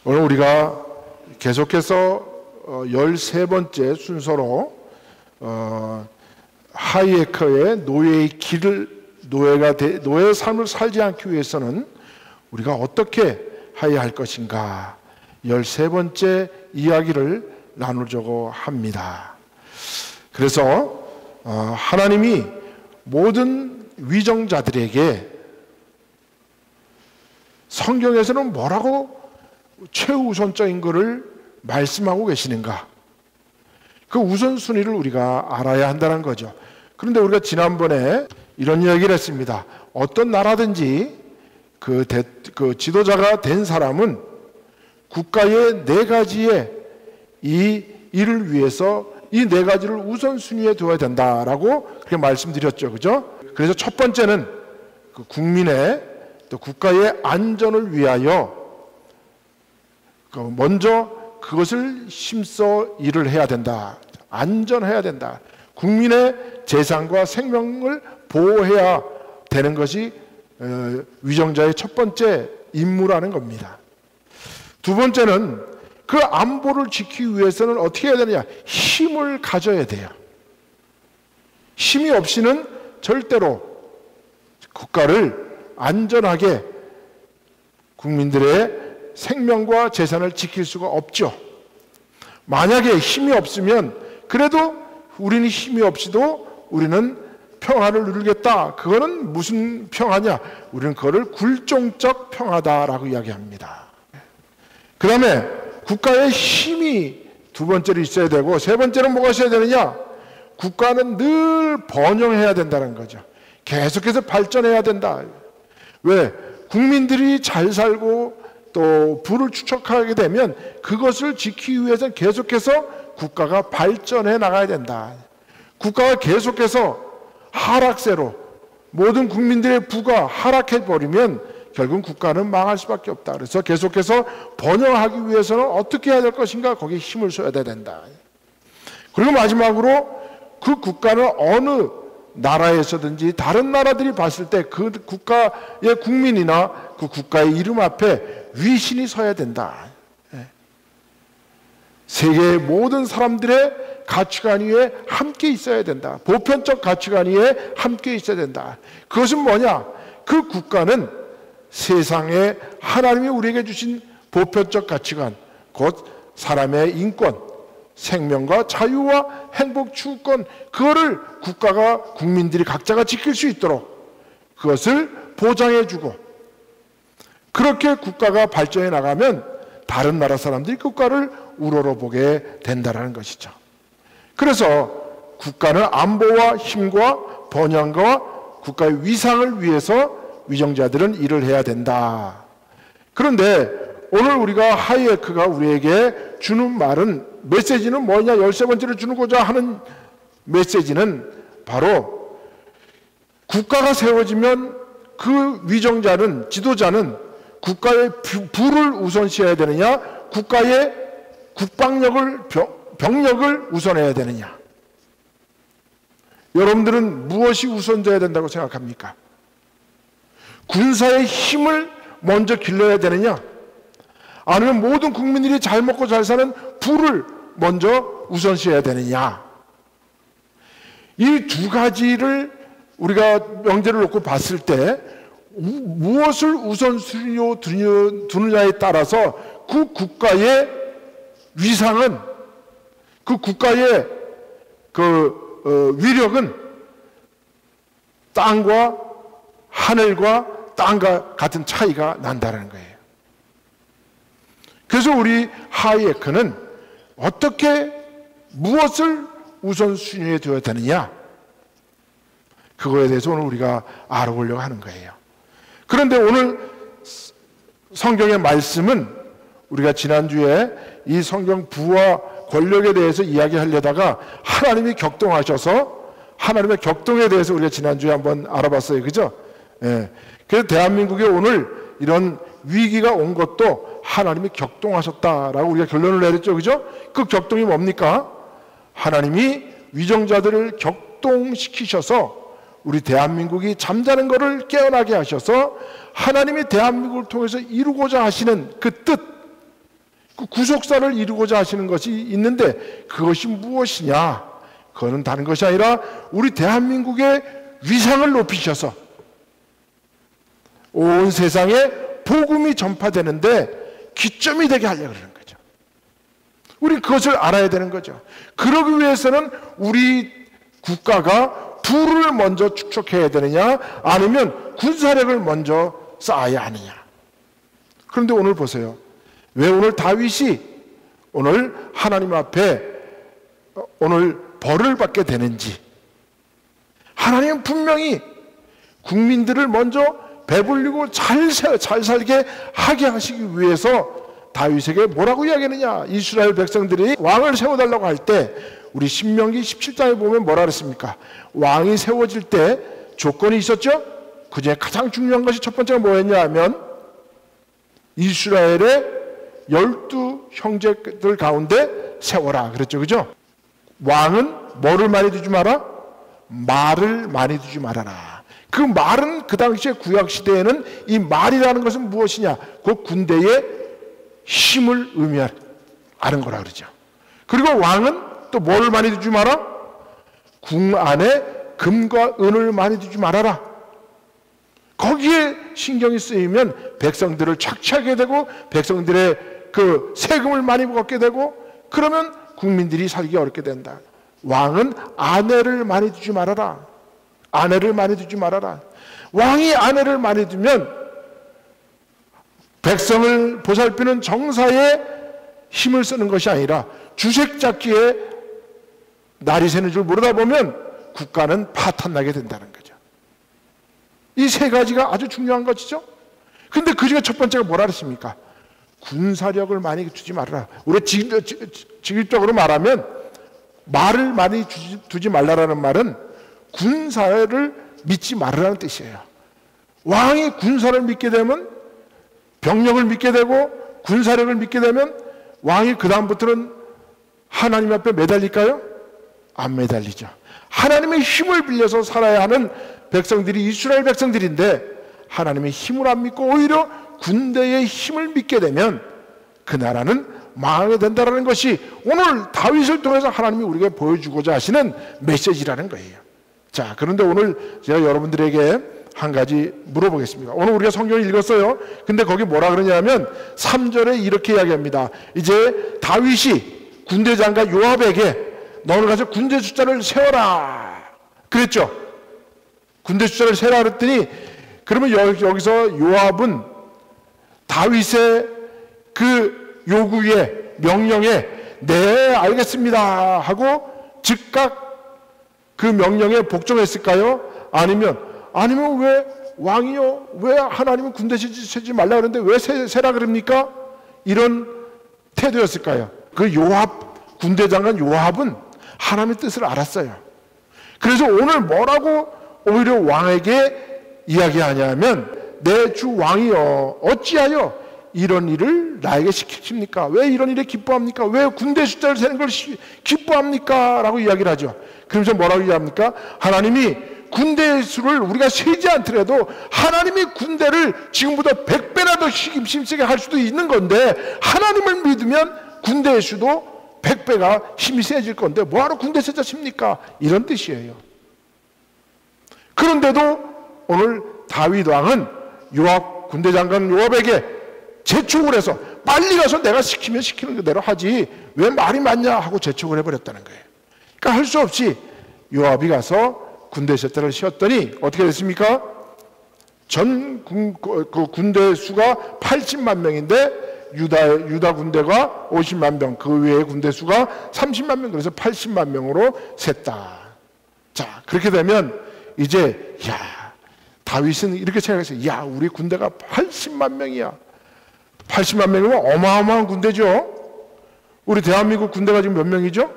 오늘 우리가 계속해서 13번째 순서로 하이에커의 노예의 길을 노예의 삶을 살지 않기 위해서는 우리가 어떻게 해야 할 것인가 13번째 이야기를 나누려고 합니다. 그래서 하나님이 모든 위정자들에게 성경에서는 뭐라고 최우선적인 것을 말씀하고 계시는가, 그 우선순위를 우리가 알아야 한다는 거죠. 그런데 우리가 지난번에 이런 이야기를 했습니다. 어떤 나라든지 그 지도자가 된 사람은 국가의 4가지의 이 일을 위해서 이 4가지를 우선순위에 둬야 된다라고 그렇게 말씀드렸죠. 그죠? 그래서 첫 번째는 그 국민의 또 국가의 안전을 위하여 먼저 그것을 힘써 일을 해야 된다. 안전해야 된다. 국민의 재산과 생명을 보호해야 되는 것이 위정자의 첫 번째 임무라는 겁니다. 두 번째는 그 안보를 지키기 위해서는 어떻게 해야 되느냐? 힘을 가져야 돼요. 힘이 없이는 절대로 국가를 안전하게 국민들의 생명과 재산을 지킬 수가 없죠. 만약에 힘이 없으면 그래도 우리는 힘이 없이도 우리는 평화를 누리겠다. 그거는 무슨 평화냐? 우리는 그거를 굴종적 평화다라고 이야기합니다. 그 다음에 국가의 힘이 두 번째로 있어야 되고, 세 번째는 뭐가 있어야 되느냐? 국가는 늘 번영해야 된다는 거죠. 계속해서 발전해야 된다. 왜? 국민들이 잘 살고 또 부를 축적하게 되면 그것을 지키기 위해서는 계속해서 국가가 발전해 나가야 된다. 국가가 계속해서 하락세로 모든 국민들의 부가 하락해 버리면 결국 국가는 망할 수밖에 없다. 그래서 계속해서 번영하기 위해서는 어떻게 해야 될 것인가? 거기에 힘을 쏟아야 된다. 그리고 마지막으로 그 국가는 어느 나라에서든지 다른 나라들이 봤을 때 그 국가의 국민이나 그 국가의 이름 앞에 위신이 서야 된다. 세계의 모든 사람들의 가치관 위에 함께 있어야 된다. 보편적 가치관 위에 함께 있어야 된다. 그것은 뭐냐? 그 국가는 세상에 하나님이 우리에게 주신 보편적 가치관, 곧 사람의 인권, 생명과 자유와 행복 추구권, 그거를 국가가 국민들이 각자가 지킬 수 있도록 그것을 보장해주고, 그렇게 국가가 발전해 나가면 다른 나라 사람들이 국가를 우러러보게 된다는 것이죠. 그래서 국가는 안보와 힘과 번영과 국가의 위상을 위해서 위정자들은 일을 해야 된다. 그런데 오늘 우리가 하이에크가 우리에게 주는 말은, 메시지는 뭐냐? 13번째로 주고자 하는 메시지는 바로 국가가 세워지면 그 위정자는, 지도자는 국가의 부를 우선시해야 되느냐? 국가의 국방력을, 병력을 우선해야 되느냐? 여러분들은 무엇이 우선돼야 된다고 생각합니까? 군사의 힘을 먼저 길러야 되느냐? 아니면 모든 국민들이 잘 먹고 잘 사는 부를 먼저 우선시해야 되느냐? 이 두 가지를 우리가 명제를 놓고 봤을 때 무엇을 우선순위로 두느냐에 따라서 그 국가의 위상은, 그 국가의 위력은 땅과 하늘과 땅과 같은 차이가 난다는 거예요. 그래서 우리 하이에크는 어떻게 무엇을 우선순위에 둬야 되느냐, 그거에 대해서 오늘 우리가 알아보려고 하는 거예요. 그런데 오늘 성경의 말씀은 우리가 지난주에 이 성경 부와 권력에 대해서 이야기하려다가 하나님이 격동하셔서 하나님의 격동에 대해서 우리가 지난주에 한번 알아봤어요. 그죠? 예. 그래서 대한민국에 오늘 이런 위기가 온 것도 하나님이 격동하셨다라고 우리가 결론을 내렸죠. 그죠? 그 격동이 뭡니까? 하나님이 위정자들을 격동시키셔서 우리 대한민국이 잠자는 것을 깨어나게 하셔서 하나님이 대한민국을 통해서 이루고자 하시는 그 뜻, 그 구속사를 이루고자 하시는 것이 있는데 그것이 무엇이냐? 그거는 다른 것이 아니라 우리 대한민국의 위상을 높이셔서 온 세상에 복음이 전파되는데 기점이 되게 하려고 그러는 거죠. 우리 그것을 알아야 되는 거죠. 그러기 위해서는 우리 국가가 부를 먼저 축적해야 되느냐, 아니면 군사력을 먼저 쌓아야 하느냐. 그런데 오늘 보세요. 왜 오늘 다윗이 오늘 하나님 앞에 오늘 벌을 받게 되는지. 하나님은 분명히 국민들을 먼저 배불리고 잘 살게 하게 하시기 위해서 다윗에게 뭐라고 이야기하느냐. 이스라엘 백성들이 왕을 세워달라고 할 때 우리 신명기 17장에 보면 뭐라 그랬습니까? 왕이 세워질 때 조건이 있었죠? 그 중에 가장 중요한 것이 첫 번째가 뭐였냐 하면 이스라엘의 12 형제들 가운데 세워라 그랬죠. 그죠? 왕은 뭐를 많이 두지 마라? 말을 많이 두지 말아라. 그 말은 그 당시에 구약시대에는 이 말이라는 것은 무엇이냐? 그 군대의 힘을 의미하는 거라 그러죠. 그리고 왕은 또 뭐를 많이 두지 마라? 궁 안에 금과 은을 많이 두지 말아라. 거기에 신경이 쓰이면 백성들을 착취하게 되고 백성들의 그 세금을 많이 받게 되고 그러면 국민들이 살기 어렵게 된다. 왕은 아내를 많이 두지 말아라. 아내를 많이 두지 말아라. 왕이 아내를 많이 두면 백성을 보살피는 정사에 힘을 쓰는 것이 아니라 주색 잡기에 날이 새는 줄 모르다 보면 국가는 파탄나게 된다는 거죠. 이 세 가지가 아주 중요한 것이죠. 근데 그 중에 첫 번째가 뭐라 그랬습니까? 군사력을 많이 두지 말아라. 우리 직접적으로 말하면 말을 많이 두지 말라라는 말은 군사를 믿지 말으라는 뜻이에요. 왕이 군사를 믿게 되면 병력을 믿게 되고 군사력을 믿게 되면 왕이 그 다음부터는 하나님 앞에 매달릴까요? 안 매달리죠. 하나님의 힘을 빌려서 살아야 하는 백성들이 이스라엘 백성들인데 하나님의 힘을 안 믿고 오히려 군대의 힘을 믿게 되면 그 나라는 망하게 된다는 것이 오늘 다윗을 통해서 하나님이 우리에게 보여주고자 하시는 메시지라는 거예요. 자, 그런데 오늘 제가 여러분들에게 한 가지 물어보겠습니다. 오늘 우리가 성경을 읽었어요. 근데 거기 뭐라 그러냐면 3절에 이렇게 이야기합니다. 이제 다윗이 군대장과 요압에게 너는 가서 군대 숫자를 세워라 그랬죠. 군대 숫자를 세라 그랬더니 그러면 여기서 요압은 다윗의 그 요구에 명령에 네 알겠습니다 하고 즉각 그 명령에 복종했을까요? 아니면 왜 왕이요? 왜 하나님은 군대 세지 말라 그러는데 왜 세라 그럽니까? 이런 태도였을까요? 그 요압 군대장관 요압은 하나님의 뜻을 알았어요. 그래서 오늘 뭐라고 오히려 왕에게 이야기하냐면 내 주 왕이여 어찌하여 이런 일을 나에게 시키십니까? 왜 이런 일에 기뻐합니까? 왜 군대 숫자를 세는 걸 기뻐합니까? 라고 이야기를 하죠. 그러면서 뭐라고 이야기합니까? 하나님이 군대의 수를 우리가 세지 않더라도 하나님이 군대를 지금보다 100배나 더 힘세게 할 수도 있는 건데 하나님을 믿으면 군대의 수도 100배가 힘이 세질 건데 뭐하러 군대 세자십니까? 이런 뜻이에요. 그런데도 오늘 다윗 왕은 요압 군대장관 요압에게 재촉을 해서 빨리 가서 내가 시키면 시키는 대로 하지 왜 말이 많냐 하고 재촉을 해버렸다는 거예요. 그러니까 할 수 없이 요압이 가서 군대 세트를 세웠더니 어떻게 됐습니까? 전 군대 수가 80만 명인데 유다 군대가 50만 명, 그 외의 군대 수가 30만 명, 그래서 80만 명으로 셌다. 자, 그렇게 되면 이제 다윗은 이렇게 생각했어요. 우리 군대가 80만 명이야. 80만 명이면 어마어마한 군대죠. 우리 대한민국 군대가 지금 몇 명이죠?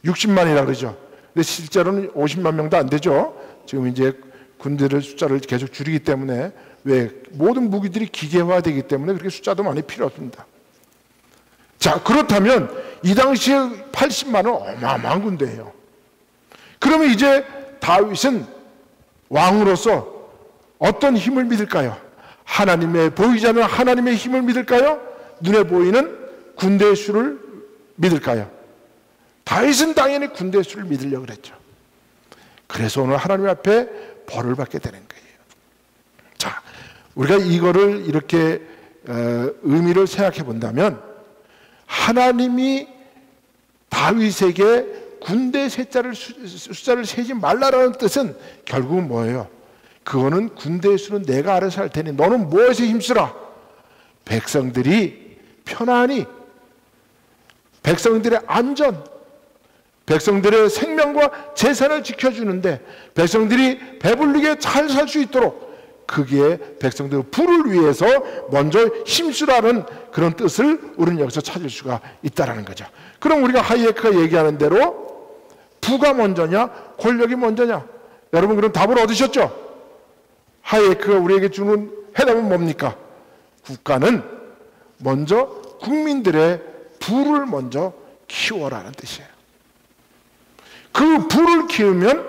60만이라 그러죠. 근데 실제로는 50만 명도 안 되죠. 지금 이제 군대를 숫자를 계속 줄이기 때문에 왜 모든 무기들이 기계화되기 때문에 그렇게 숫자도 많이 필요 없습니다. 자, 그렇다면 이 당시에 80만은 어마어마한 군대예요. 그러면 이제 다윗은 왕으로서 어떤 힘을 믿을까요? 하나님의 보이지 않는 하나님의 힘을 믿을까요? 눈에 보이는 군대의 수를 믿을까요? 다윗은 당연히 군대의 수를 믿으려고 그랬죠. 그래서 오늘 하나님 앞에 벌을 받게 되는 거예요. 자, 우리가 이거를 이렇게 의미를 생각해 본다면, 하나님이 다윗에게 군대 숫자를 세지 말라라는 뜻은 결국은 뭐예요? 그거는 군대의 수는 내가 알아서 할 테니 너는 무엇에 힘쓰라. 백성들이 편안히, 백성들의 안전, 백성들의 생명과 재산을 지켜주는데 백성들이 배불리게 잘 살 수 있도록, 거기에 백성들의 부를 위해서 먼저 힘쓰라는 그런 뜻을 우리는 여기서 찾을 수가 있다는 거죠. 그럼 우리가 하이에크가 얘기하는 대로 부가 먼저냐 권력이 먼저냐? 여러분 그럼 답을 얻으셨죠? 하이에크가 우리에게 주는 해답은 뭡니까? 국가는 먼저 국민들의 부를 먼저 키워라는 뜻이에요. 그 부를 키우면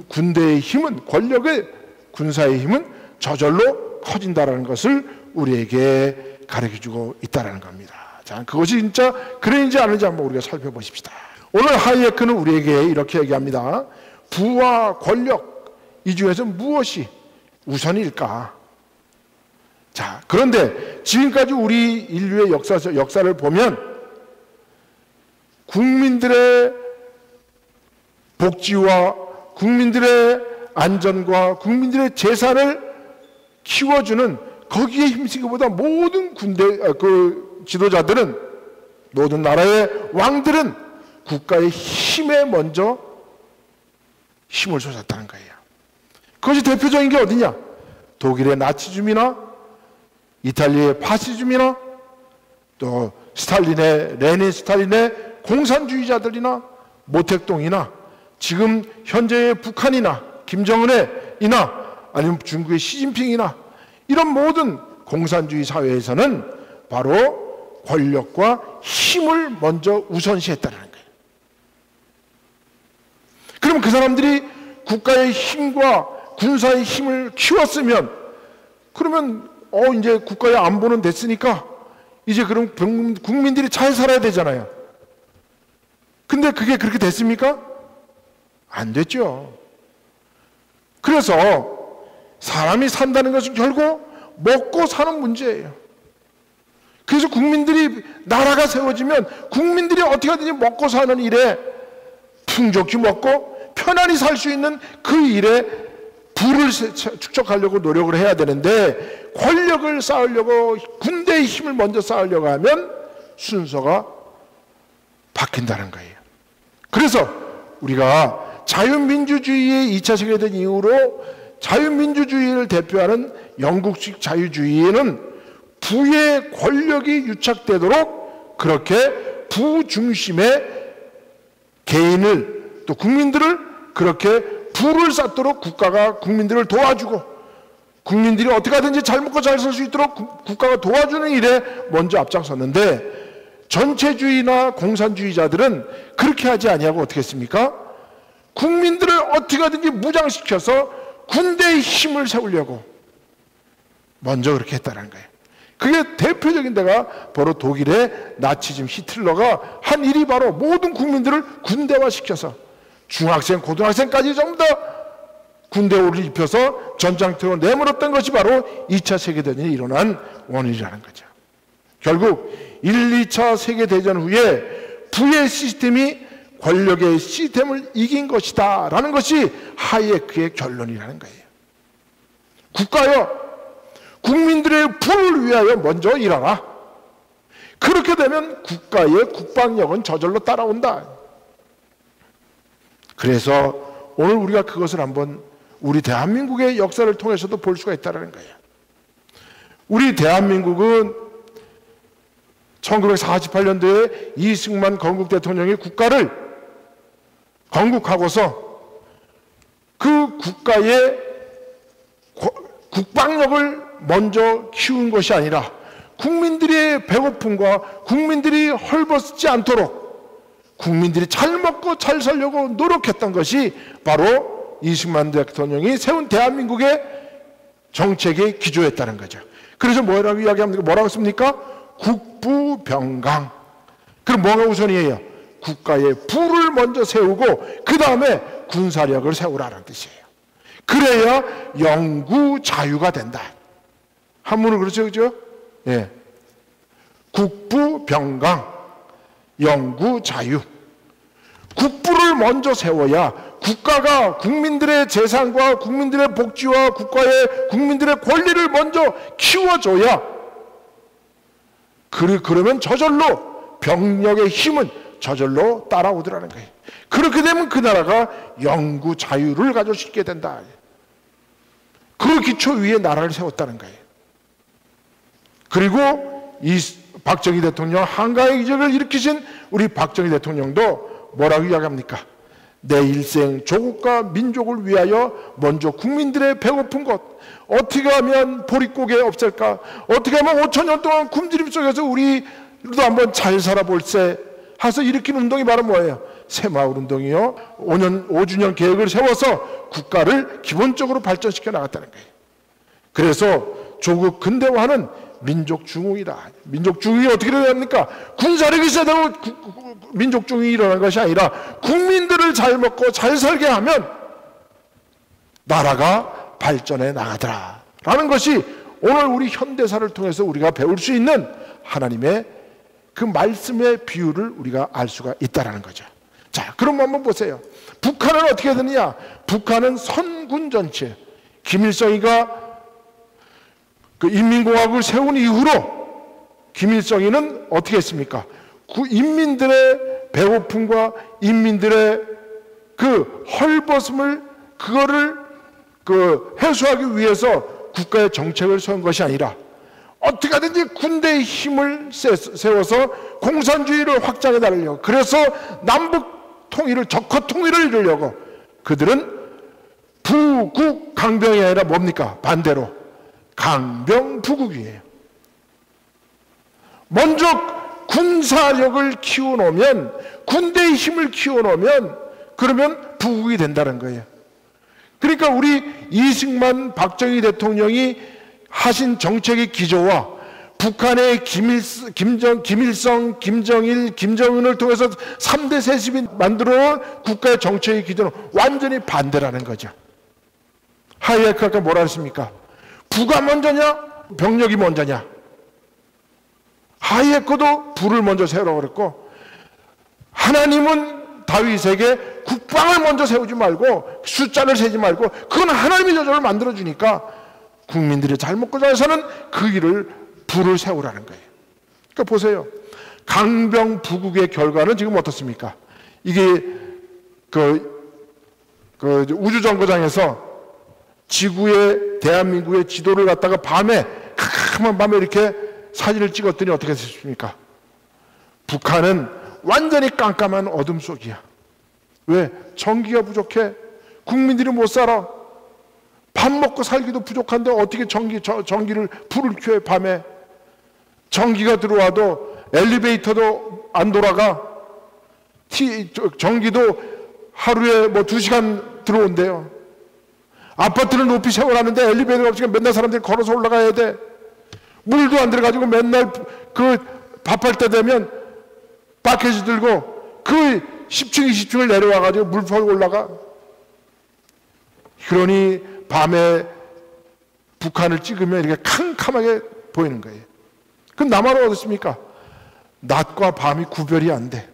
군대의 힘은, 권력의 군사의 힘은 저절로 커진다는 것을 우리에게 가르쳐주고 있다는 겁니다. 자, 그것이 진짜 그런지 아닌지 한번 우리가 살펴보십시다. 오늘 하이에크는 우리에게 이렇게 얘기합니다. 부와 권력, 이 중에서 무엇이 우선일까? 자, 그런데 지금까지 우리 인류의 역사를 보면 국민들의 복지와 국민들의 안전과 국민들의 재산을 키워주는 거기에 힘쓰기보다 모든 지도자들은, 모든 나라의 왕들은 국가의 힘에 먼저 힘을 쏟았다는 거예요. 그것이 대표적인 게 어디냐? 독일의 나치즘이나 이탈리아의 파시즘이나 또 레닌 스탈린의 공산주의자들이나 모택동이나 지금 현재의 북한이나 김정은이나 아니면 중국의 시진핑이나 이런 모든 공산주의 사회에서는 바로 권력과 힘을 먼저 우선시했다는 거예요. 그럼 그 사람들이 국가의 힘과 군사의 힘을 키웠으면, 그러면 이제 국가의 안보는 됐으니까 이제 그럼 국민들이 잘 살아야 되잖아요. 근데 그게 그렇게 됐습니까? 안 됐죠. 그래서 사람이 산다는 것은 결국 먹고 사는 문제예요. 그래서 나라가 세워지면 국민들이 어떻게 하든지 먹고 사는 일에 풍족히 먹고 편안히 살 수 있는 그 일에 부를 축적하려고 노력을 해야 되는데, 권력을 쌓으려고, 군대의 힘을 먼저 쌓으려고 하면 순서가 바뀐다는 거예요. 그래서 우리가 자유민주주의의 2차 세계대전 이후로 자유민주주의를 대표하는 영국식 자유주의에는 부의 권력이 유착되도록 그렇게 부 중심의 개인을, 또 국민들을 그렇게 부를 쌓도록 국가가 국민들을 도와주고, 국민들이 어떻게 하든지 잘 먹고 잘 살 수 있도록 국가가 도와주는 일에 먼저 앞장섰는데, 전체주의나 공산주의자들은 그렇게 하지 아니하고 어떻게 했습니까? 국민들을 어떻게 하든지 무장시켜서 군대의 힘을 세우려고 먼저 그렇게 했다는 거예요. 그게 대표적인 데가 바로 독일의 나치즘 히틀러가 한 일이 바로 모든 국민들을 군대화시켜서 중학생, 고등학생까지 전부 다 군대 옷을 입혀서 전장터로 내몰았던 것이 바로 2차 세계대전이 일어난 원인이라는 거죠. 결국 1, 2차 세계대전 후에 부의 시스템이 권력의 시스템을 이긴 것이다 라는 것이 하이에크의 결론이라는 거예요. 국가여, 국민들의 부를 위하여 먼저 일하라. 그렇게 되면 국가의 국방력은 저절로 따라온다. 그래서 오늘 우리가 그것을 한번 우리 대한민국의 역사를 통해서도 볼 수가 있다는 거예요. 우리 대한민국은 1948년도에 이승만 건국 대통령이 국가를 건국하고서 그 국가의 국방력을 먼저 키운 것이 아니라 국민들의 배고픔과 국민들이 헐벗지 않도록 국민들이 잘 먹고 잘 살려고 노력했던 것이 바로 이승만 대통령이 세운 대한민국의 정책의 기조였다는 거죠. 그래서 뭐라고 이야기합니까? 뭐라고 했습니까? 국부병강. 그럼 뭐가 우선이에요? 국가의 부를 먼저 세우고 그 다음에 군사력을 세우라는 뜻이에요. 그래야 영구 자유가 된다. 한문은 그렇죠, 그죠? 예. 국부병강, 영구 자유. 국부를 먼저 세워야 국가가 국민들의 재산과 국민들의 복지와 국민들의 권리를 먼저 키워줘야 그러면 저절로 병력의 힘은 저절로 따라오더라는 거예요. 그렇게 되면 그 나라가 영구 자유를 가지고 있게 된다. 그 기초 위에 나라를 세웠다는 거예요. 그리고 이 박정희 대통령, 한가의 기적을 일으키신 우리 박정희 대통령도 뭐라고 이야기합니까? 내 일생 조국과 민족을 위하여 먼저 국민들의 배고픈 것, 어떻게 하면 보릿고개 없앨까? 어떻게 하면 5,000년 동안 굶주림 속에서 우리도 한번 잘 살아볼세 해서 일으킨 운동이 바로 뭐예요? 새마을 운동이요. 5주년 계획을 세워서 국가를 기본적으로 발전시켜 나갔다는 거예요. 그래서 조국 근대화는 민족중흥이다. 민족중흥이 어떻게 일어납니까? 군사력이 세다고 민족중흥이 일어난 것이 아니라 국민들을 잘 먹고 잘 살게 하면 나라가 발전해 나가더라 라는 것이 오늘 우리 현대사를 통해서 우리가 배울 수 있는 하나님의 그 말씀의 비유를 우리가 알 수가 있다는 거죠. 자, 그럼 한번 보세요. 북한은 어떻게 되느냐? 북한은 선군전체. 김일성이가 그 인민공화국을 세운 이후로 김일성이는 어떻게 했습니까? 그 인민들의 배고픔과 인민들의 그 헐벗음을 그거를 해소하기 위해서 국가의 정책을 세운 것이 아니라 어떻게 하든지 군대의 힘을 세워서 공산주의를 확장해 나가려고, 그래서 남북 통일을, 적화 통일을 이루려고 그들은 부국 강병이 아니라 뭡니까? 반대로 강병부국이에요. 먼저 군사력을 키워놓으면, 군대의 힘을 키워놓으면 그러면 부국이 된다는 거예요. 그러니까 우리 이승만 박정희 대통령이 하신 정책의 기조와 북한의 김일성, 김정일, 김정은을 통해서 3대 세습이 만들어온 국가의 정책의 기조는 완전히 반대라는 거죠. 하이에크가 뭐라 했습니까? 부가 먼저냐? 병력이 먼저냐? 하이에크도 부를 먼저 세우라고 그랬고, 하나님은 다윗에게 국방을 먼저 세우지 말고 숫자를 세지 말고 그건 하나님이 저절로 만들어주니까 국민들이 잘 먹고 잘 사는 그 일을 부를 세우라는 거예요. 그러니까 보세요. 강병부국의 결과는 지금 어떻습니까? 이게 우주정거장에서 지구의 대한민국의 지도를 갖다가 캄캄한 밤에 이렇게 사진을 찍었더니 어떻게 됐습니까? 북한은 완전히 깜깜한 어둠 속이야. 왜? 전기가 부족해. 국민들이 못 살아. 밥 먹고 살기도 부족한데 어떻게 불을 켜해? 밤에 전기가 들어와도 엘리베이터도 안 돌아가. 전기도 하루에 2시간 들어온대요. 아파트를 높이 세워놨는데 엘리베이터가 없으니까 맨날 사람들이 걸어서 올라가야 돼. 물도 안 들어가지고 맨날 밥할 때 되면 바켓을 들고 10층, 20층을 내려와가지고 물 팔고 올라가. 그러니 밤에 북한을 찍으면 이렇게 캄캄하게 보이는 거예요. 그럼 남한은 어떻습니까? 낮과 밤이 구별이 안 돼.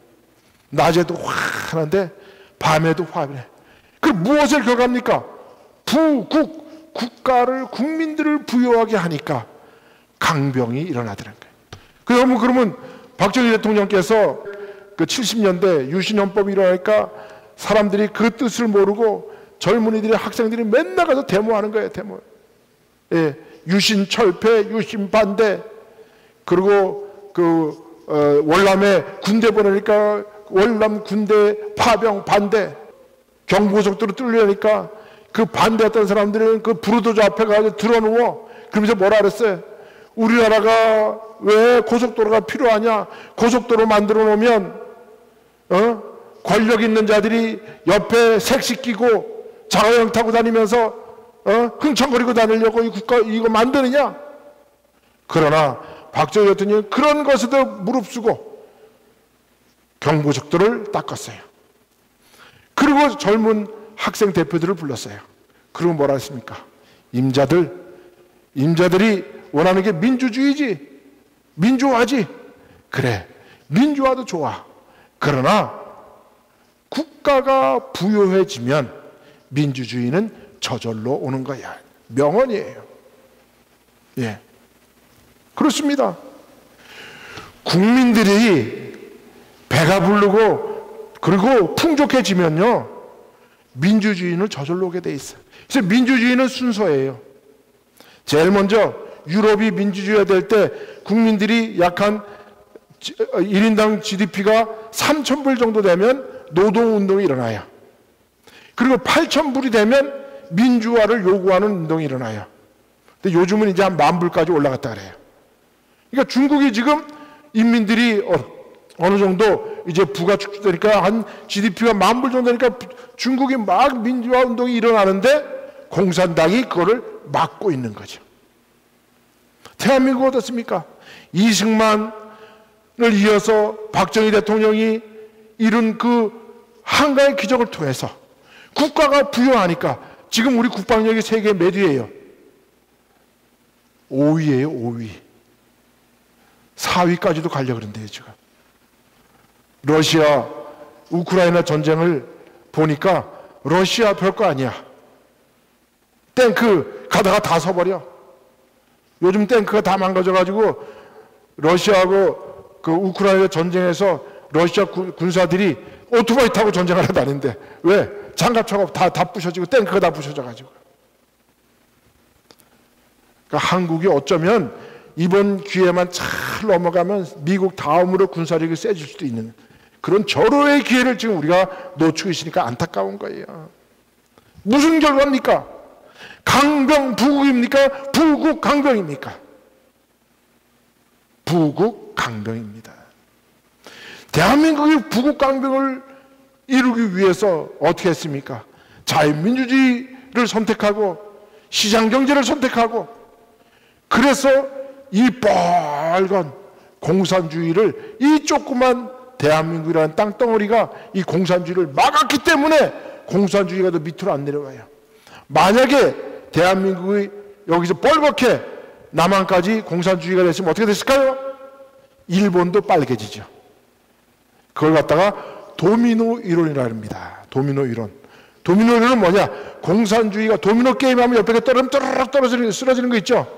낮에도 환한데 밤에도 화려해. 그럼 무엇을 결과합니까? 국가를, 국민들을 부여하게 하니까 강병이 일어나더라는 거예요. 그러면 박정희 대통령께서 70년대 유신헌법이 일어나니까 사람들이 그 뜻을 모르고 젊은이들이, 학생들이 맨날 가서 데모하는 거예요. 데모. 예, 유신 철폐, 유신 반대. 그리고 월남에 군대 보내니까 월남 군대 파병 반대. 경부고속도로 뚫으려니까 그 반대했던 사람들은 그 부르도저 앞에 가서 들어누워. 그러면서 뭐라 그랬어요? 우리나라가 왜 고속도로가 필요하냐? 고속도로 만들어 놓으면 권력 있는 자들이 옆에 색시 끼고 자가용 타고 다니면서 흥청거리고 다니려고 이 국가 이거 만드느냐? 그러나 박정희 대통령이 그런 것에도 무릅쓰고 경보적도를 닦았어요. 그리고 젊은 학생 대표들을 불렀어요. 그리고 뭐라 했습니까? 임자들이 원하는 게 민주주의지, 민주화지. 그래, 민주화도 좋아. 그러나 국가가 부유해지면 민주주의는 저절로 오는 거야. 명언이에요. 예, 그렇습니다. 국민들이 배가 부르고 그리고 풍족해지면요, 민주주의는 저절로 오게 돼 있어요. 그래서 민주주의는 순서예요. 제일 먼저 유럽이 민주주의가 될 때 국민들이 약 한 1인당 GDP가 3,000불 정도 되면 노동운동이 일어나요. 그리고 8,000불이 되면 민주화를 요구하는 운동이 일어나요. 근데 요즘은 이제 한 10,000불까지 올라갔다 그래요. 그러니까 중국이 지금 인민들이 어느 정도 이제 부가 축소되니까 한 GDP가 10,000불 정도 되니까 중국이 막 민주화 운동이 일어나는데 공산당이 그거를 막고 있는 거죠. 대한민국 어떻습니까? 이승만을 이어서 박정희 대통령이 이룬 그 한가의 기적을 통해서 국가가 부유하니까 지금 우리 국방력이 세계 몇 위예요? 5위예요, 5위. 4위까지도 가려고 그런대요, 지금. 러시아, 우크라이나 전쟁을 보니까 러시아 별거 아니야. 탱크 가다가 다 서버려. 요즘 탱크가 다 망가져가지고 러시아하고 그 우크라이나 전쟁에서 러시아 군사들이 오토바이 타고 전쟁을 하러 다니는데 왜? 장갑차가 다 부셔지고 탱크가 다 부셔져가지고. 그러니까 한국이 어쩌면 이번 기회만 잘 넘어가면 미국 다음으로 군사력이 세질 수도 있는 그런 절호의 기회를 지금 우리가 놓치고 있으니까 안타까운 거예요. 무슨 결과입니까? 강병 부국입니까? 부국 강병입니까? 부국 강병입니다. 대한민국이 부국 강병을 이루기 위해서 어떻게 했습니까? 자유민주주의를 선택하고 시장경제를 선택하고 그래서 이 빨간 공산주의를 이 조그만 대한민국이라는 땅덩어리가 이 공산주의를 막았기 때문에 공산주의가 더 밑으로 안 내려가요. 만약에 대한민국이 여기서 뻘겋게 남한까지 공산주의가 됐으면 어떻게 됐을까요? 일본도 빨개지죠. 그걸 갖다가 도미노 이론이라 합니다. 도미노 이론. 도미노 이론은 뭐냐? 공산주의가 도미노 게임하면 옆에 떨어지면 떠르륵 떨어지는, 쓰러지는 거 있죠?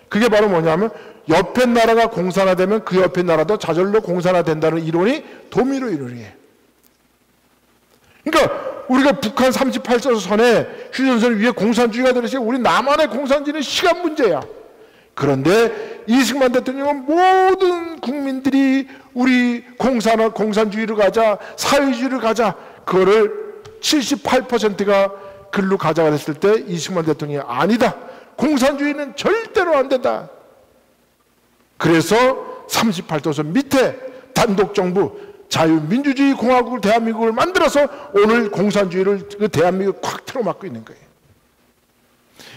그게 바로 뭐냐면 옆에 나라가 공산화되면 그 옆에 나라도 저절로 공산화된다는 이론이 도미노 이론이에요. 그러니까 우리가 북한 38선에 휴전선 위에 공산주의가 들어있어요. 우리 남한의 공산주의는 시간 문제야. 그런데 이승만 대통령은 모든 국민들이 우리 공산주의로 가자, 사회주의로 가자, 그거를 78%가 글로 가져가 됐을 때 이승만 대통령이 아니다. 공산주의는 절대로 안 된다. 그래서 38도선 밑에 단독정부 자유민주주의 공화국을 대한민국을 만들어서 오늘 공산주의를 그 대한민국을 콱 틀어막고 있는 거예요.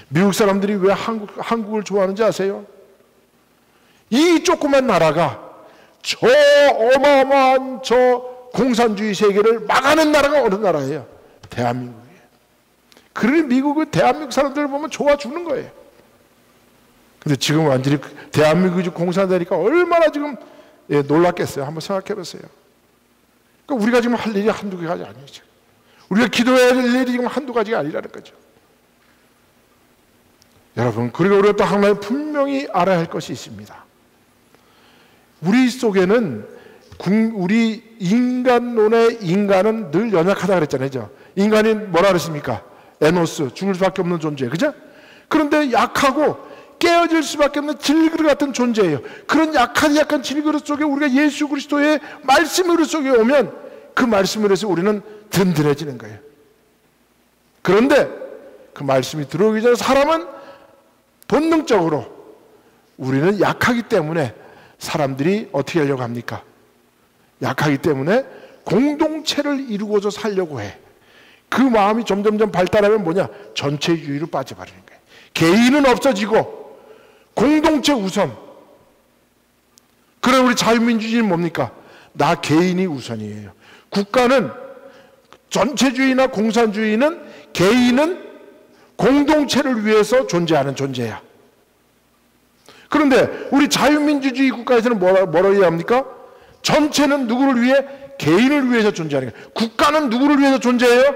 미국 사람들이 왜 한국을 좋아하는지 아세요? 이 조그만 나라가 저 어마어마한 저 공산주의 세계를 막아낸 나라가 어느 나라예요? 대한민국이에요. 그러니 미국은 대한민국 사람들을 보면 좋아 주는 거예요. 근데 지금 완전히 대한민국이 공산되니까 얼마나 지금 놀랐겠어요. 한번 생각해 보세요. 그러니까 우리가 지금 할 일이 한두 개가 아니죠. 우리가 기도해야 할 일이 지금 한두 가지가 아니라는 거죠. 여러분, 그리고 우리가 또 하나에 분명히 알아야 할 것이 있습니다. 우리 속에는 우리 인간론의 인간은 늘 연약하다 그랬잖아요. 인간이 뭐라 그랬습니까? 에노스, 죽을 수밖에 없는 존재, 그죠? 그런데 약하고 깨어질 수밖에 없는 질그릇 같은 존재예요. 그런 약한 질그릇 속에 우리가 예수 그리스도의 말씀으로 속에 오면 그 말씀으로 해서 우리는 든든해지는 거예요. 그런데 그 말씀이 들어오기 전에 사람은 본능적으로 우리는 약하기 때문에 사람들이 어떻게 하려고 합니까? 약하기 때문에 공동체를 이루고서 살려고 해. 그 마음이 점점점 발달하면 뭐냐? 전체주의로 빠져버리는 거예요. 개인은 없어지고 공동체 우선. 그럼 우리 자유민주주의는 뭡니까? 나 개인이 우선이에요. 국가는, 전체주의나 공산주의는 개인은 공동체를 위해서 존재하는 존재야. 그런데 우리 자유민주주의 국가에서는 뭐라고 해야 합니까? 전체는 누구를 위해? 개인을 위해서 존재하는 거예요. 국가는 누구를 위해서 존재해요?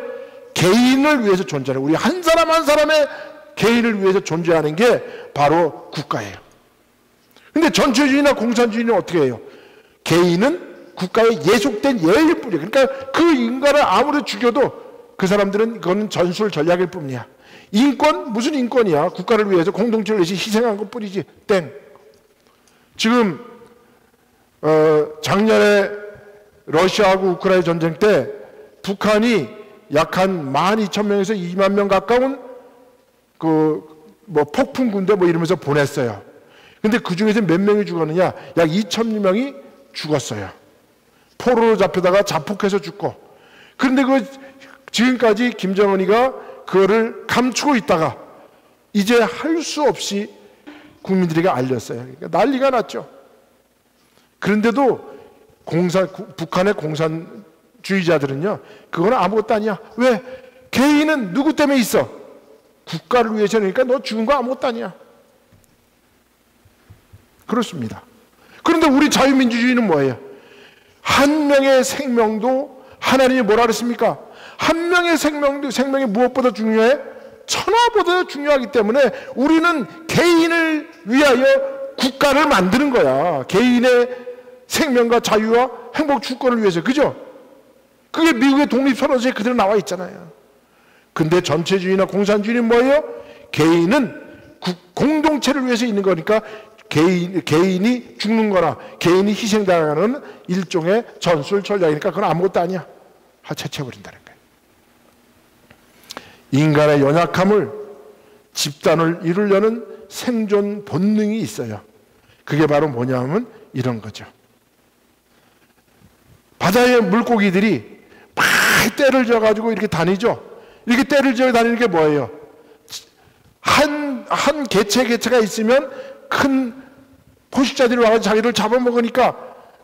개인을 위해서 존재하는 거예요. 우리 한 사람 한 사람의 개인을 위해서 존재하는 게 바로 국가예요. 근데 전체주의나 공산주의는 어떻게 해요? 개인은 국가에 예속된 예일 뿐이에요. 그러니까 그 인간을 아무리 죽여도 그 사람들은 그건 전술 전략일 뿐이야. 인권? 무슨 인권이야? 국가를 위해서 공동체를 위해서 희생한 것 뿐이지. 땡. 지금 작년에 러시아하고 우크라이나 전쟁 때 북한이 약 한 12,000명에서 2만 명 가까운 폭풍 군대 이러면서 보냈어요. 근데 그 중에서 몇 명이 죽었느냐? 약 2,000명이 죽었어요. 포로로 잡혀다가 자폭해서 죽고. 그런데 지금까지 김정은이가 그거를 감추고 있다가 이제 할 수 없이 국민들에게 알렸어요. 그러니까 난리가 났죠. 그런데도 북한의 공산주의자들은요, 그거는 아무것도 아니야. 왜? 개인은 누구 때문에 있어? 국가를 위해서니까 너 죽은 거 아무것도 아니야. 그렇습니다. 그런데 우리 자유민주주의는 뭐예요? 한 명의 생명도 하나님이 뭐라 그랬습니까? 한 명의 생명이 무엇보다 중요해? 천하보다 중요하기 때문에 우리는 개인을 위하여 국가를 만드는 거야. 개인의 생명과 자유와 행복 주권을 위해서. 그죠? 그게 미국의 독립선언서에 그대로 나와 있잖아요. 근데 전체주의나 공산주의는 뭐예요? 개인은 공동체를 위해서 있는 거니까 개인이 죽는 거나 개인이 희생당하는 일종의 전술 전략이니까 그건 아무것도 아니야. 채쳐버린다는 거예요. 인간의 연약함을 집단을 이루려는 생존 본능이 있어요. 그게 바로 뭐냐면 이런 거죠. 바다의 물고기들이 막 떼를 져가지고 이렇게 다니죠. 이렇게 떼를 져 다니는 게 뭐예요? 한 개체가 있으면 큰 포식자들이 와서 자기를 잡아먹으니까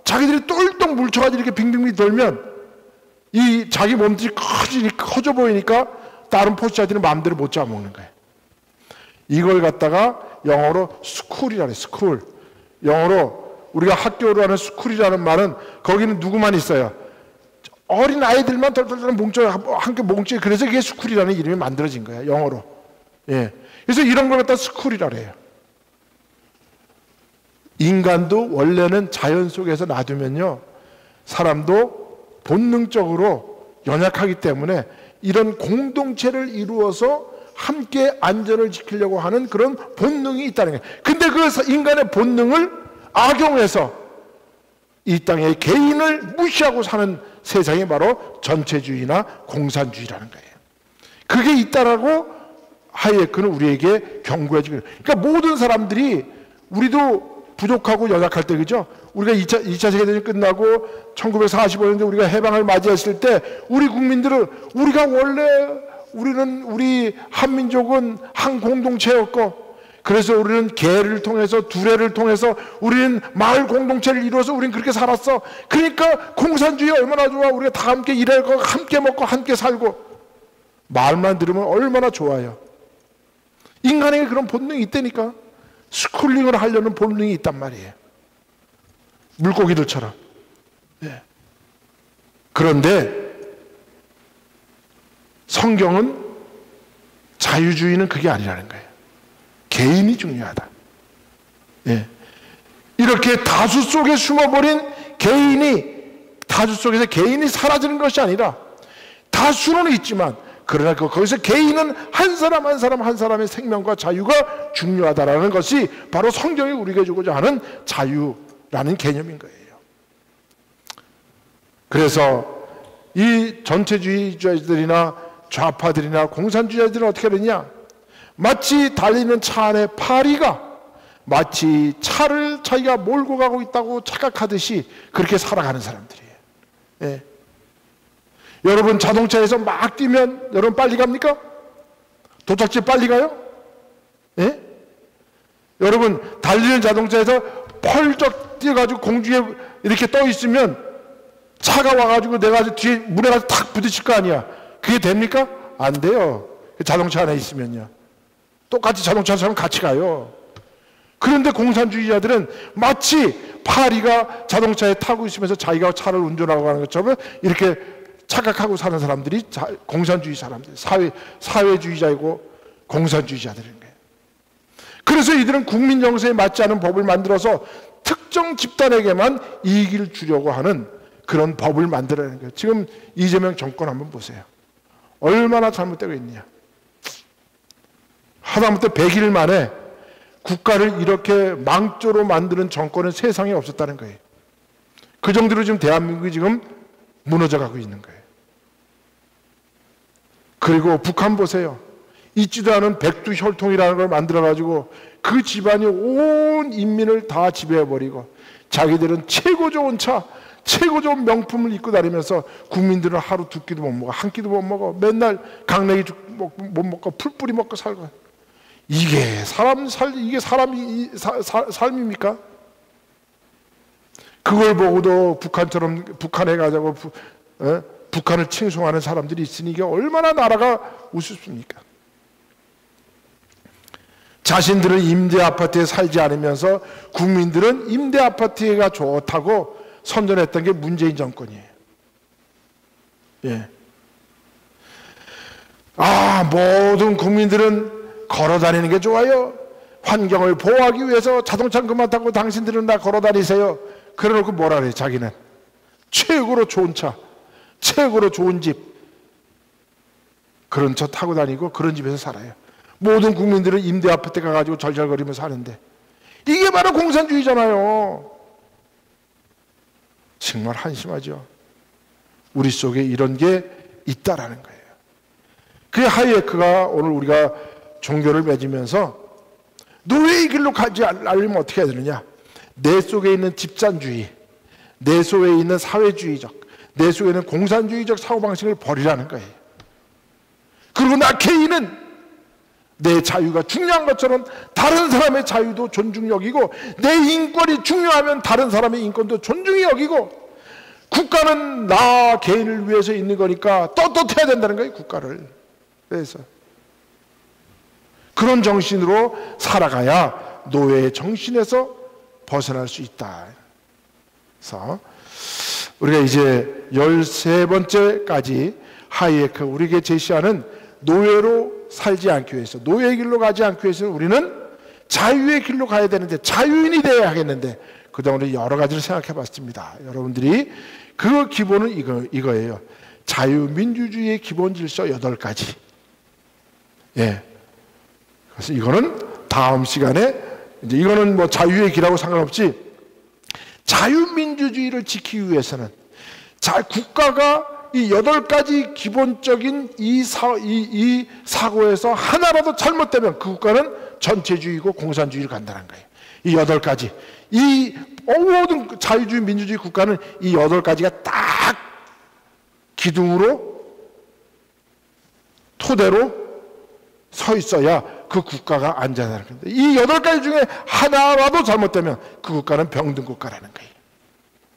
자기들이 똘똘 뭉쳐가지고 이렇게 빙빙 돌면 이 자기 몸들이 커져 보이니까 다른 포식자들은 마음대로 못 잡아먹는 거예요. 이걸 갖다가 영어로 스쿨이라 그래요. 스쿨. 영어로 우리가 학교로 하는 스쿨이라는 말은 거기는 누구만 있어요? 어린 아이들만 덜덜덜 함께 뭉쳐. 그래서 그게 스쿨이라는 이름이 만들어진 거예요. 영어로. 예. 그래서 이런 걸 갖다 스쿨이라 그래요. 인간도 원래는 자연 속에서 놔두면요, 사람도 본능적으로 연약하기 때문에 이런 공동체를 이루어서 함께 안전을 지키려고 하는 그런 본능이 있다는 거예요. 근데 그 인간의 본능을 악용해서 이 땅의 개인을 무시하고 사는 세상이 바로 전체주의나 공산주의라는 거예요. 그게 있다라고 하이에크는 우리에게 경고해주고, 그러니까 모든 사람들이, 우리도 부족하고 연약할 때, 그죠? 우리가 2차 세계대전이 끝나고 1945년에 우리가 해방을 맞이했을 때 우리 국민들은 우리 한민족은 한 공동체였고, 그래서 우리는 개를 통해서, 두레를 통해서 우리는 마을 공동체를 이루어서 우리는 그렇게 살았어. 그러니까 공산주의 얼마나 좋아. 우리가 다 함께 일하고 함께 먹고 함께 살고. 말만 들으면 얼마나 좋아요. 인간에게 그런 본능이 있다니까. 스쿨링을 하려는 본능이 있단 말이에요. 물고기들처럼. 네. 그런데 성경은, 자유주의는 그게 아니라는 거예요. 개인이 중요하다. 네. 이렇게 다수 속에 숨어버린 다수 속에서 개인이 사라지는 것이 아니라, 다수는 있지만 그러나 거기서 개인은 한 사람 한 사람의 생명과 자유가 중요하다라는 것이 바로 성경이 우리에게 주고자 하는 자유라는 개념인 거예요. 그래서 이 전체주의자들이나 좌파들이나 공산주의자들은 어떻게 되냐? 마치 달리는 차 안에 파리가 마치 차를 자기가 몰고 가고 있다고 착각하듯이 그렇게 살아가는 사람들이에요. 예. 여러분 자동차에서 막 뛰면 여러분 빨리 갑니까? 도착지에 빨리 가요? 예? 여러분 달리는 자동차에서 펄쩍 뛰어가지고 공중에 이렇게 떠 있으면 차가 와가지고 내가 뒤에 물에 가서 탁 부딪힐 거 아니야. 그게 됩니까? 안 돼요. 자동차 안에 있으면요. 똑같이 자동차처럼 같이 가요. 그런데 공산주의자들은 마치 파리가 자동차에 타고 있으면서 자기가 차를 운전하고 가는 것처럼 이렇게 착각하고 사는 사람들이 공산주의 사람들, 사회주의자이고 공산주의자들인 거예요. 그래서 이들은 국민 정서에 맞지 않은 법을 만들어서 특정 집단에게만 이익을 주려고 하는 그런 법을 만들어내는 거예요. 지금 이재명 정권 한번 보세요. 얼마나 잘못되고 있느냐. 하다못해 100일 만에 국가를 이렇게 망조로 만드는 정권은 세상에 없었다는 거예요. 그 정도로 지금 대한민국이 지금 무너져 가고 있는 거예요. 그리고 북한 보세요. 있지도 않은 백두혈통이라는 걸 만들어가지고 그 집안이 온 인민을 다 지배해버리고 자기들은 최고 좋은 차, 최고 좋은 명품을 입고 다니면서 국민들은 하루 두 끼도 못 먹어, 한 끼도 못 먹어, 맨날 강냉이 못 먹고 풀뿌리 먹고 살고. 이게 삶입니까? 그걸 보고도 북한에 가자고 북한을 칭송하는 사람들이 있으니 이게 얼마나 나라가 우습습니까? 자신들은 임대 아파트에 살지 않으면서 국민들은 임대 아파트가 좋다고 선전했던 게 문재인 정권이에요. 예. 모든 국민들은 걸어 다니는 게 좋아요. 환경을 보호하기 위해서 자동차 그만 타고 당신들은 다 걸어 다니세요. 그래 놓고 뭐라 그래, 자기는. 최고로 좋은 차, 최고로 좋은 집, 그런 차 타고 다니고 그런 집에서 살아요. 모든 국민들은 임대 아파트 가가지고 절절거리면서 사는데 이게 바로 공산주의잖아요. 정말 한심하죠. 우리 속에 이런 게 있다라는 거예요. 그 하이에크가 오늘 우리가 종교를 맺으면서 노예의 길로 가지 않으려면 어떻게 해야 되느냐? 내 속에 있는 집단주의, 내 속에 있는 사회주의적, 내 속에 있는 공산주의적 사고방식을 버리라는 거예요. 그리고 나 개인은 내 자유가 중요한 것처럼 다른 사람의 자유도 존중히 여기고 내 인권이 중요하면 다른 사람의 인권도 존중히 여기고 국가는 나 개인을 위해서 있는 거니까 떳떳해야 된다는 거예요, 국가를. 그래서 그런 정신으로 살아가야 노예의 정신에서 벗어날 수 있다. 그래서 우리가 이제 13번째까지 하이에크 우리에게 제시하는 노예로 살지 않기 위해서, 노예의 길로 가지 않기 위해서 우리는 자유의 길로 가야 되는데, 자유인이 되어야 하겠는데, 그동안 여러 가지를 생각해 봤습니다. 여러분들이 그 기본은 이거예요. 자유민주주의의 기본 질서 8가지. 예. 그래서 이거는 다음 시간에, 이제 이거는 뭐 자유의 길하고 상관없이 자유민주주의를 지키기 위해서는 국가가 이 8가지 기본적인 이 사고에서 하나라도 잘못되면 그 국가는 전체주의고 공산주의를 간다는 거예요. 이 8가지. 이 모든 자유주의, 민주주의 국가는 이 8가지가 딱 기둥으로, 토대로 서 있어야 그 국가가 안전하다는 건데, 이 8가지 중에 하나라도 잘못되면 그 국가는 병든 국가라는 거예요.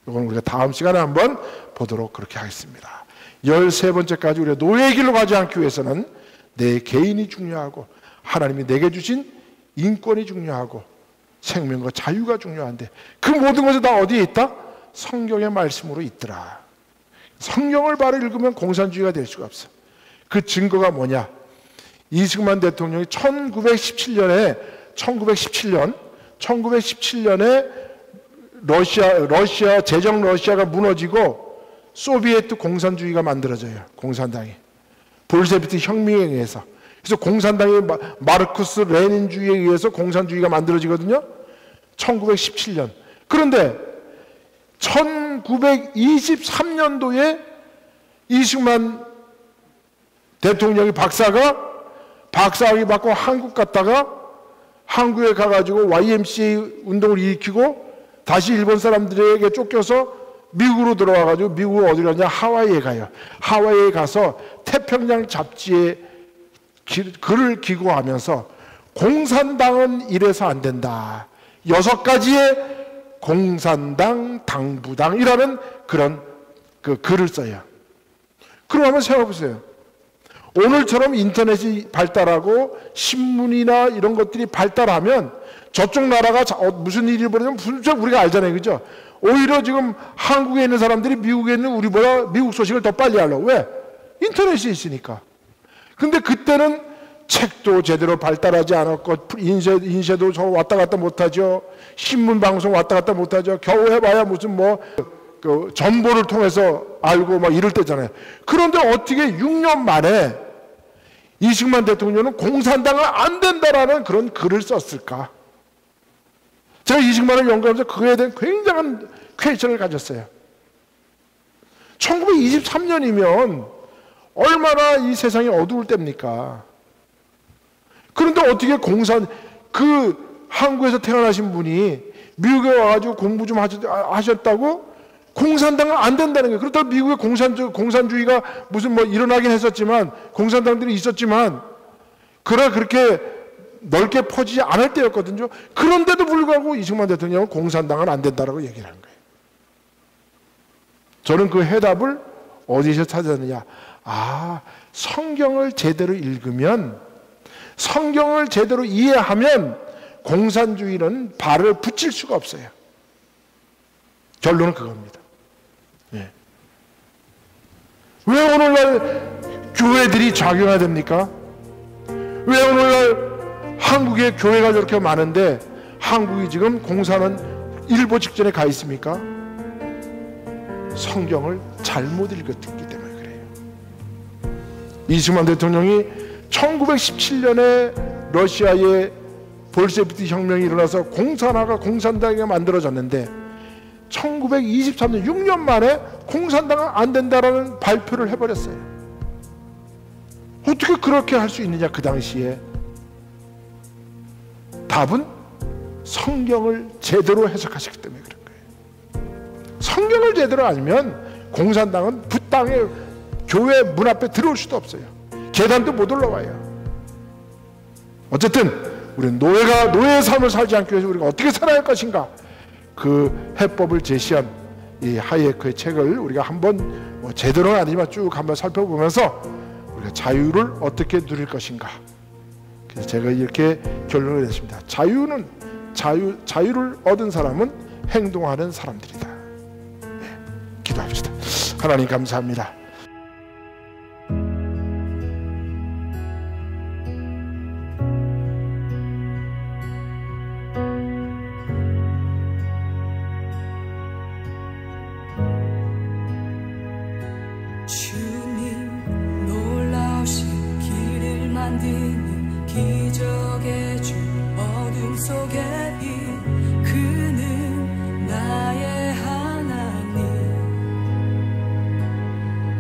이건 우리가 다음 시간에 한번 보도록 그렇게 하겠습니다. 13번째까지 우리가 노예의 길로 가지 않기 위해서는 내 개인이 중요하고 하나님이 내게 주신 인권이 중요하고 생명과 자유가 중요한데, 그 모든 것이 다 어디에 있다? 성경의 말씀으로 있더라. 성경을 바로 읽으면 공산주의가 될 수가 없어. 그 증거가 뭐냐? 이승만 대통령이 1917년에 러시아 제정 러시아가 무너지고 소비에트 공산주의가 만들어져요. 공산당이 볼셰비키 혁명에 의해서. 그래서 공산당이 마르크스 레닌주의에 의해서 공산주의가 만들어지거든요. 1917년. 그런데 1923년도에 이승만 대통령이 박사학위 받고 한국 갔다가 한국에 가가지고 YMCA 운동을 일으키고 다시 일본 사람들에게 쫓겨서 미국으로 들어와가지고, 미국 어디로 가냐? 하와이에 가요. 하와이에 가서 태평양 잡지에 글을 기고하면서 공산당은 이래서 안 된다. 6가지의 공산당, 당부당이라는 그런 그 글을 써요. 그럼 한번 생각해 보세요. 오늘처럼 인터넷이 발달하고 신문이나 이런 것들이 발달하면 저쪽 나라가 무슨 일이 벌어지면 우리가 알잖아요. 그죠? 오히려 지금 한국에 있는 사람들이 미국에 있는 우리보다 미국 소식을 더 빨리 알려. 왜? 인터넷이 있으니까. 근데 그때는 책도 제대로 발달하지 않았고 인쇄도 저 왔다 갔다 못하죠. 신문 방송 왔다 갔다 못하죠. 겨우 해봐야 무슨 그 전보를 통해서 알고 막 이럴 때잖아요. 그런데 어떻게 6년 만에 이승만 대통령은 공산당은 안 된다라는 그런 글을 썼을까? 제가 이승만을 연구하면서 그거에 대한 굉장한 퀘스천을 가졌어요. 1923년이면 얼마나 이 세상이 어두울 때입니까? 그런데 어떻게 그 한국에서 태어나신 분이 미국에 와가지고 공부 좀 하셨다고 공산당은 안 된다는 거예요. 그렇다고 미국의 공산주의가 무슨 일어나긴 했었지만, 공산당들이 있었지만, 그렇게 넓게 퍼지지 않을 때였거든요. 그런데도 불구하고 이승만 대통령은 공산당은 안 된다라고 얘기를 하는 거예요. 저는 그 해답을 어디서 찾았느냐? 성경을 제대로 읽으면, 성경을 제대로 이해하면 공산주의는 발을 붙일 수가 없어요. 결론은 그겁니다. 예. 왜 오늘날 교회들이 작용화됩니까? 왜 오늘날 한국에 교회가 저렇게 많은데 한국이 지금 공산은 일보 직전에 가 있습니까? 성경을 잘못 읽었기 때문에 그래요. 이승만 대통령이 1917년에 러시아의 볼셰비크 혁명이 일어나서 공산화가 공산당이 만들어졌는데 1923년 6년 만에 공산당은 안 된다라는 발표를 해버렸어요. 어떻게 그렇게 할 수 있느냐 그 당시에. 답은 성경을 제대로 해석하셨기 때문에 그런 거예요. 성경을 제대로 알면 공산당은 붓땅에 교회 문 앞에 들어올 수도 없어요. 계단도 못 올라와요. 어쨌든 우리는 노예의 삶을 살지 않기 위해서 우리가 어떻게 살아야 할 것인가, 그 해법을 제시한 이 하이에크의 책을 우리가 한번 제대로는 아니지만 쭉 한번 살펴보면서 우리가 자유를 어떻게 누릴 것인가. 그래서 제가 이렇게 결론을 냈습니다. 자유를 얻은 사람은 행동하는 사람들이다. 네, 기도합시다. 하나님 감사합니다. 주님 놀라우신 길을 만드는